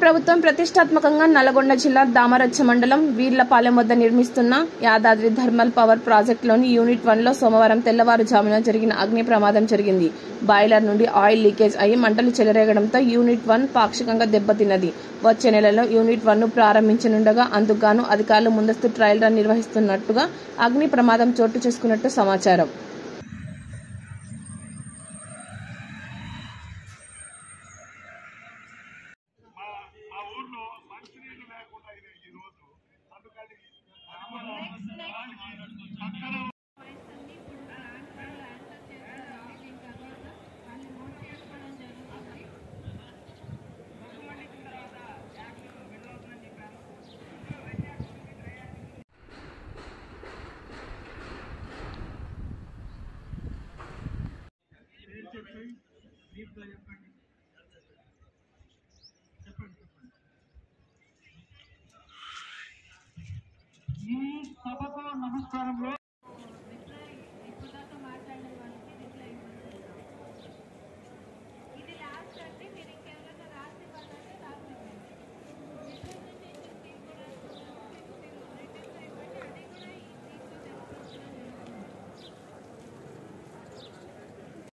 ప్రభుత్వం ప్రతిష్టాత్మకంగా నల్గొండ జిల్లా దామరచ్చ మండలం వీర్లపాలెం వద్ద నిర్మిస్తున్న యాదాద్రి థర్మల్ పవర్ ప్రాజెక్టులోని యూనిట్ 1లో సోమవారం తెల్లవారుజామున జరిగిన అగ్ని ప్రమాదం జరిగింది. బాయిలర్ నుండి ఆయిల్ లీకేజ్ అయి మంటలు చెలరేగడంతో యూనిట్ 1 పాక్షికంగా దెబ్బతిన్నది. వచ్చే నెలలో యూనిట్ 1ను ప్రారంభించనుండగా అందుకుగాను అధికారులు ముందస్తు ట్రయల్ రన్ నిర్వహిస్తున్నట్టుగా అగ్ని ప్రమాదం చోటు చేసుకున్నట్టు సమాచారం. ఈ సభకు నమస్కారం.